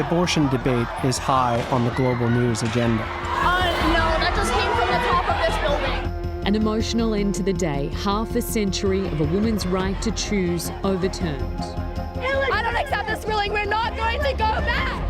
abortion debate is high on the global news agenda. No, that just came from the top of this building. An emotional end to the day, half a century of a woman's right to choose overturned. I don't accept this ruling. We're not going to go back.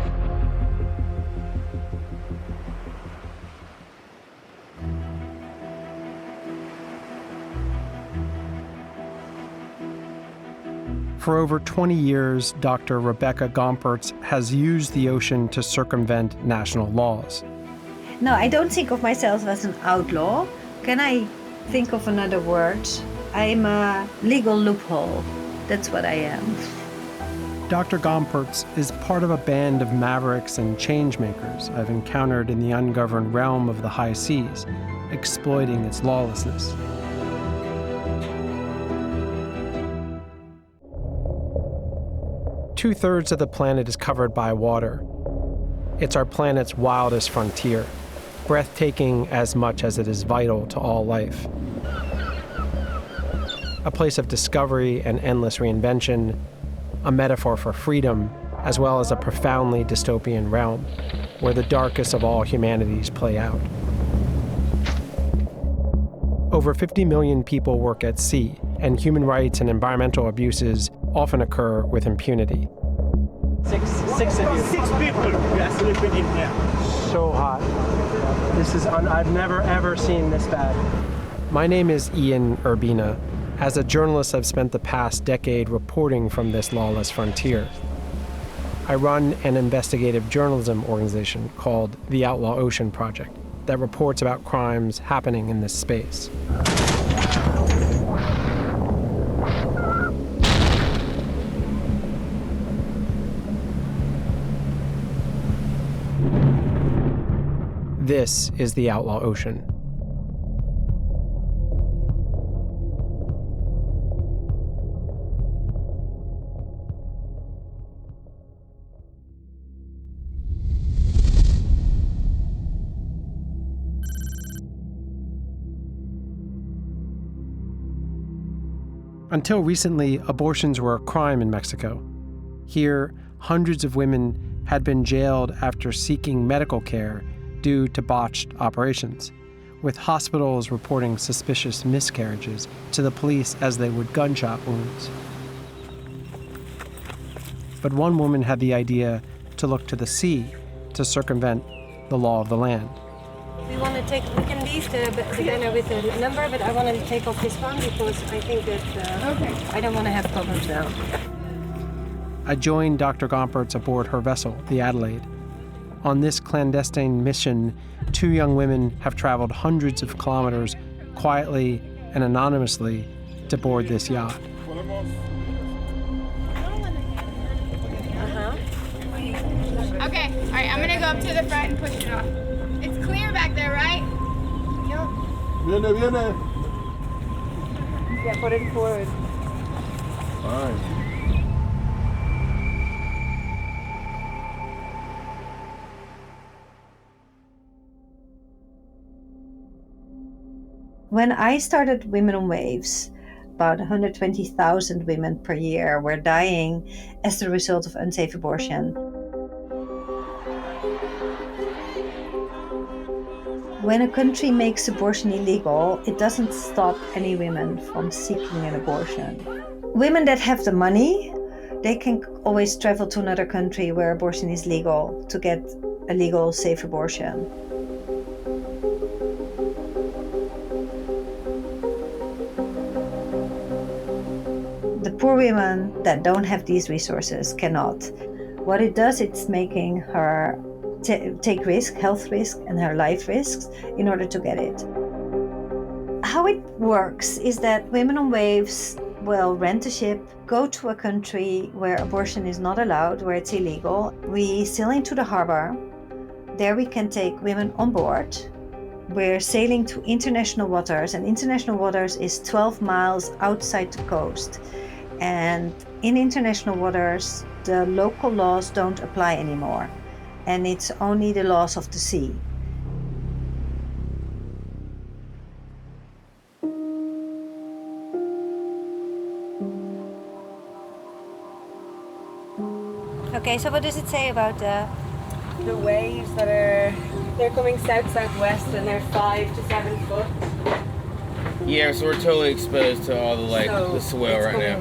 For over 20 years, Dr. Rebecca Gompertz has used the ocean to circumvent national laws. No, I don't think of myself as an outlaw. Can I think of another word? I'm a legal loophole. That's what I am. Dr. Gompertz is part of a band of mavericks and changemakers I've encountered in the ungoverned realm of the high seas, exploiting its lawlessness. Two-thirds of the planet is covered by water. It's our planet's wildest frontier, breathtaking as much as it is vital to all life. A place of discovery and endless reinvention, a metaphor for freedom, as well as a profoundly dystopian realm where the darkest of all humanities play out. Over 50 million people work at sea, and human rights and environmental abuses often occur with impunity. Six people we are sleeping in here. So hot. I've never ever seen this bad. My name is Ian Urbina. As a journalist, I've spent the past decade reporting from this lawless frontier. I run an investigative journalism organization called the Outlaw Ocean Project that reports about crimes happening in this space. This is the Outlaw Ocean. Until recently, abortions were a crime in Mexico. Here, hundreds of women had been jailed after seeking medical care due to botched operations, with hospitals reporting suspicious miscarriages to the police as they would gunshot wounds. But one woman had the idea to look to the sea to circumvent the law of the land. We can leave the banner with the number, but I want to take off this one because I think that I don't want to have problems now. I joined Dr. Gompertz aboard her vessel, the Adelaide. On this clandestine mission, two young women have traveled hundreds of kilometers quietly and anonymously to board this yacht. Okay, all right, I'm gonna go up to the front and push it off. It's clear back there, right? Viene. Yeah, put it forward. All right. When I started Women on Waves, about 120,000 women per year were dying as the result of unsafe abortion. When a country makes abortion illegal, it doesn't stop any women from seeking an abortion. Women that have the money, they can always travel to another country where abortion is legal to get a legal, safe abortion. The poor women that don't have these resources cannot. What it does, it's making her take risk, health risk, and her life risks in order to get it. How it works is that Women on Waves will rent a ship, go to a country where abortion is not allowed, where it's illegal. We sail into the harbor. There we can take women on board. We're sailing to international waters, and international waters is 12 miles outside the coast. And in international waters, the local laws don't apply anymore, and it's only the laws of the sea. Okay, so what does it say about The waves they're coming south-southwest and they're 5 to 7 foot. Yeah, so we're totally exposed to all the swell right now.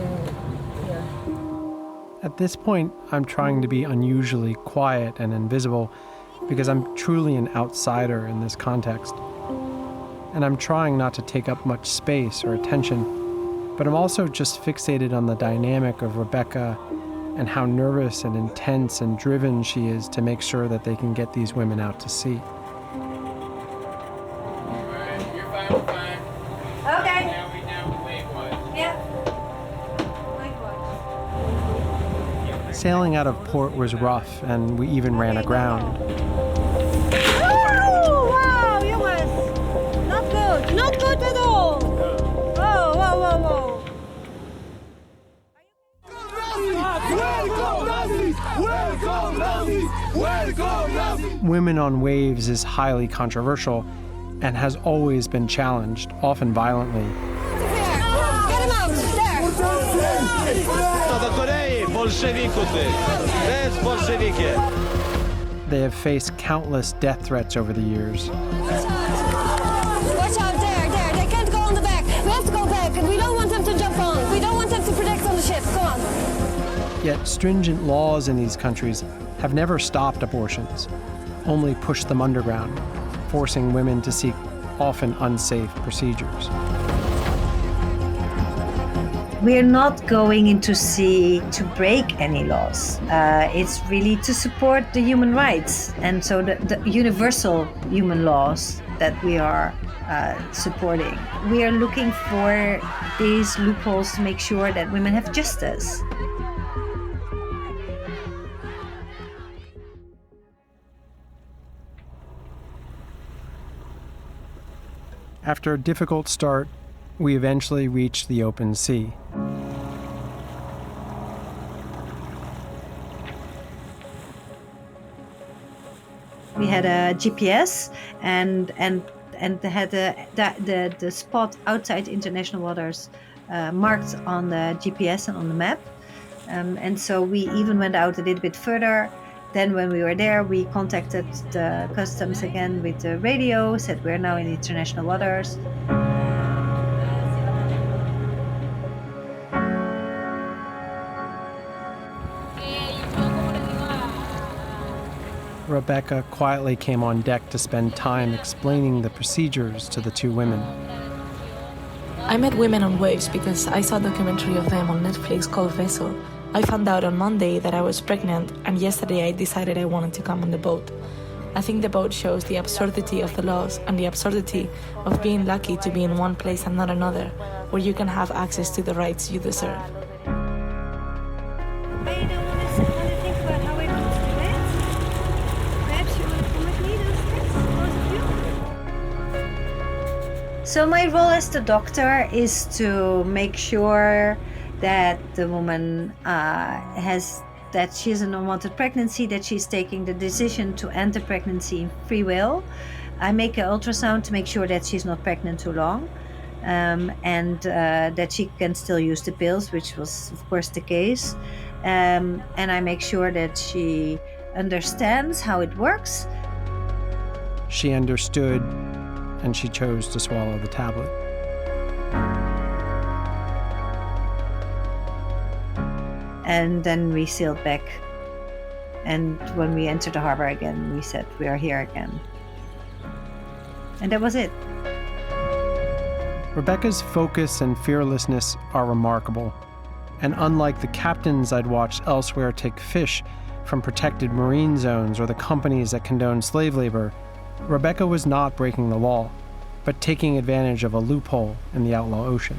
At this point, I'm trying to be unusually quiet and invisible because I'm truly an outsider in this context. And I'm trying not to take up much space or attention, but I'm also just fixated on the dynamic of Rebecca and how nervous and intense and driven she is to make sure that they can get these women out to sea. You're fine, we're fine. Okay. Now we wave watch. Yeah. Sailing out of port was rough, and we even ran aground. Oh, wow, you was not good. Not good at all. Whoa, whoa, whoa, whoa. Women on waves is highly controversial and has always been challenged, often violently. They have faced countless death threats over the years. Watch out, there. They can't go on the back. We have to go back, and we don't want them to jump on. We don't want them to protect on the ship. Come on. Yet stringent laws in these countries have never stopped abortions, only pushed them underground, forcing women to seek often unsafe procedures. We're not going into sea to break any laws. It's really to support the human rights, and so the universal human laws that we are supporting. We are looking for these loopholes to make sure that women have justice. After a difficult start, we eventually reached the open sea. We had a GPS and had the spot outside international waters marked on the GPS and on the map. And so we even went out a little bit further. Then when we were there, we contacted the customs again with the radio, said we're now in international waters. Rebecca quietly came on deck to spend time explaining the procedures to the two women. I met women on waves because I saw a documentary of them on Netflix called Vessel. I found out on Monday that I was pregnant, and yesterday I decided I wanted to come on the boat. I think the boat shows the absurdity of the laws and the absurdity of being lucky to be in one place and not another, where you can have access to the rights you deserve. But you don't want to think about how we're going to do it? Perhaps you want to come with me those days, both of you? So my role as the doctor is to make sure that the woman that she's an unwanted pregnancy, that she's taking the decision to end the pregnancy in free will. I make an ultrasound to make sure that she's not pregnant too long, and that she can still use the pills, which was of course the case. And I make sure that she understands how it works. She understood, and she chose to swallow the tablet. And then we sailed back. And when we entered the harbor again, we said, we are here again. And that was it. Rebecca's focus and fearlessness are remarkable. And unlike the captains I'd watched elsewhere take fish from protected marine zones or the companies that condone slave labor, Rebecca was not breaking the law, but taking advantage of a loophole in the outlaw ocean.